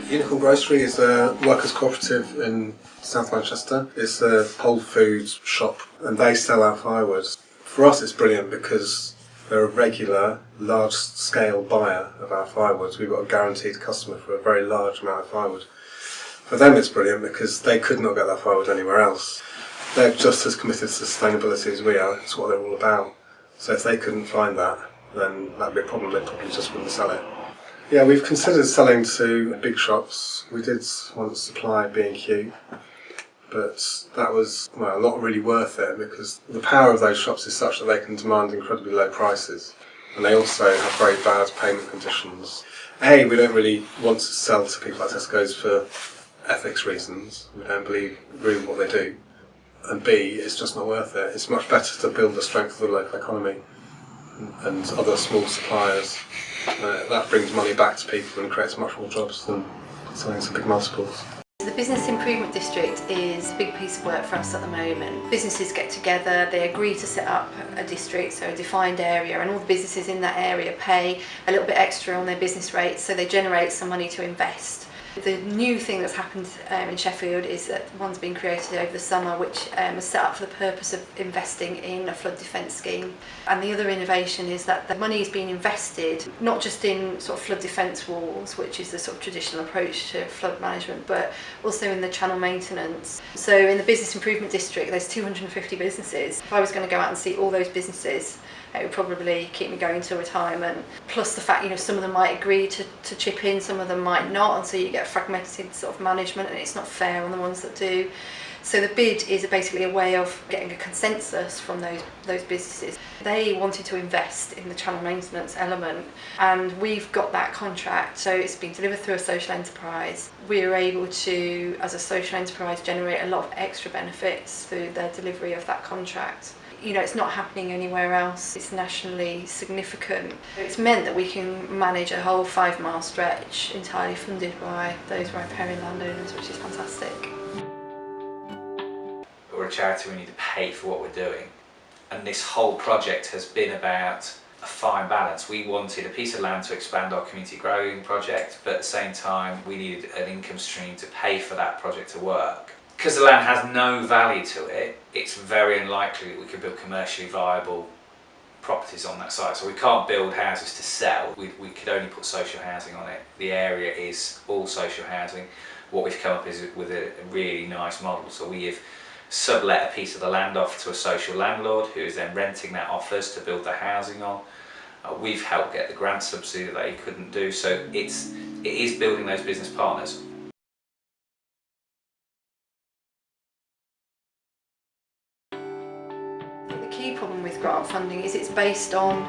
Unicorn Grocery is a workers' cooperative in South Manchester. It's a whole foods shop and they sell our firewood. For us it's brilliant because they're a regular, large-scale buyer of our firewood. We've got a guaranteed customer for a very large amount of firewood. For them it's brilliant because they could not get that firewood anywhere else. They're just as committed to sustainability as we are. It's what they're all about. So if they couldn't find that, then that'd be a problem. They probably just wouldn't sell it. Yeah, we've considered selling to big shops. We did once supply B&Q, but that was not really worth it because the power of those shops is such that they can demand incredibly low prices, and they also have very bad payment conditions. A, we don't really want to sell to people like Tesco's for ethics reasons. We don't believe really what they do. And B, it's just not worth it. It's much better to build the strength of the local economy and other small suppliers. That brings money back to people and creates much more jobs than selling to big multiples. The Business Improvement District is a big piece of work for us at the moment. Businesses get together, they agree to set up a district, so a defined area, and all the businesses in that area pay a little bit extra on their business rates, so they generate some money to invest. The new thing that's happened in Sheffield is that one's been created over the summer which is set up for the purpose of investing in a flood defence scheme. And the other innovation is that the money is being invested not just in sort of flood defence walls, which is the sort of traditional approach to flood management, but also in the channel maintenance. So in the Business Improvement District there's 250 businesses. If I was going to go out and see all those businesses, it would probably keep me going till retirement. Plus the fact, some of them might agree to chip in, some of them might not, and so you get fragmented sort of management, and it's not fair on the ones that do. So the bid is basically a way of getting a consensus from those businesses. They wanted to invest in the channel maintenance element, and we've got that contract, so it's been delivered through a social enterprise. We were able to, as a social enterprise, generate a lot of extra benefits through the delivery of that contract. It's not happening anywhere else. It's nationally significant. It's meant that we can manage a whole 5-mile stretch entirely funded by those riparian landowners, which is fantastic. We're a charity, we need to pay for what we're doing. And this whole project has been about a fine balance. We wanted a piece of land to expand our community growing project, but at the same time we needed an income stream to pay for that project to work. Because the land has no value to it, it's very unlikely that we could build commercially viable properties on that site. So we can't build houses to sell, we could only put social housing on it. The area is all social housing. What we've come up is with a really nice model. So we have sublet a piece of the land off to a social landlord who is then renting that off us to build the housing on. We've helped get the grant subsidy that they couldn't do, so it is building those business partners. The key problem with grant funding is it's based on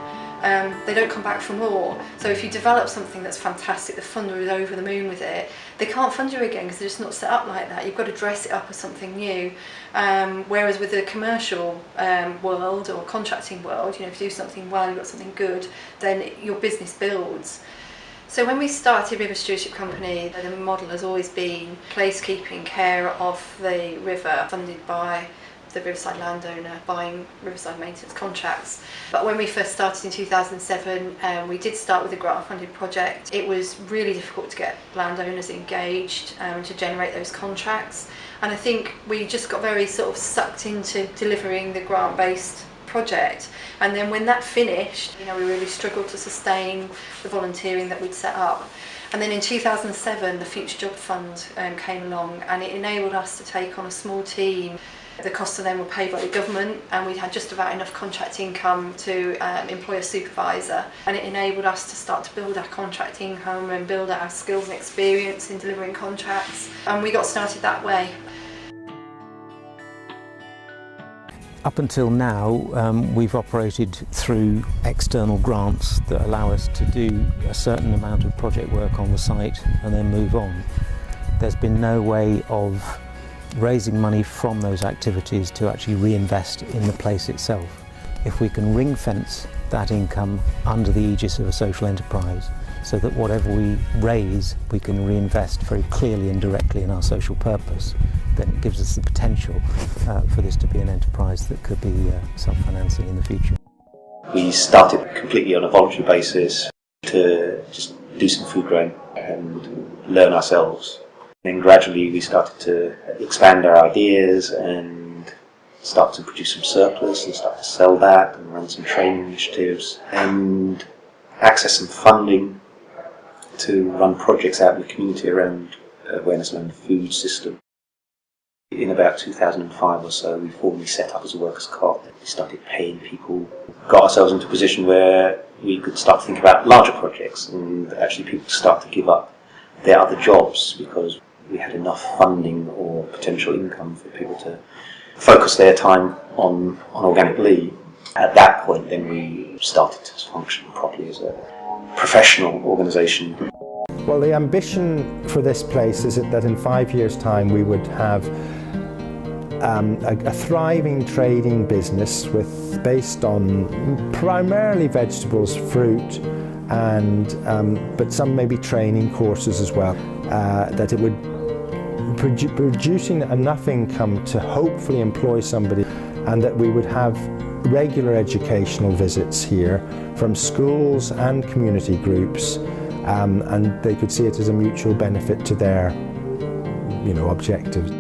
they don't come back for more. So if you develop something that's fantastic, the funder is over the moon with it, they can't fund you again because they're just not set up like that. You've got to dress it up as something new. Whereas with the commercial world or contracting world, if you do something well, you've got something good, then your business builds. So when we started River Stewardship Company, the model has always been placekeeping, care of the river, funded by the Riverside landowner, buying Riverside maintenance contracts. But when we first started in 2007, we did start with a grant funded project. It was really difficult to get landowners engaged and to generate those contracts. And I think we just got very sort of sucked into delivering the grant-based project. And then when that finished, we really struggled to sustain the volunteering that we'd set up. And then in 2007, the Future Job Fund came along, and it enabled us to take on a small team. The costs of them were paid by the government, and we had just about enough contract income to employ a supervisor, and it enabled us to start to build our contract income and build our skills and experience in delivering contracts, and we got started that way. Up until now, we've operated through external grants that allow us to do a certain amount of project work on the site and then move on. There's been no way of raising money from those activities to actually reinvest in the place itself. If we can ring fence that income under the aegis of a social enterprise so that whatever we raise we can reinvest very clearly and directly in our social purpose, then it gives us the potential for this to be an enterprise that could be self-financing in the future. We started completely on a voluntary basis to just do some food growing and learn ourselves. Then gradually we started to expand our ideas and start to produce some surplus and start to sell that and run some training initiatives and access some funding to run projects out in the community around awareness around the food system. In about 2005 or so, we formally set up as a workers' co-op. We started paying people, got ourselves into a position where we could start to think about larger projects, and actually people start to give up their other jobs because we had enough funding or potential income for people to focus their time on Organic Lea. At that point, then we started to function properly as a professional organisation. Well, the ambition for this place is that in 5 years' time we would have a thriving trading business based on primarily vegetables, fruit, and but some maybe training courses as well. That it would producing enough income to hopefully employ somebody, and that we would have regular educational visits here from schools and community groups, and they could see it as a mutual benefit to their, objectives.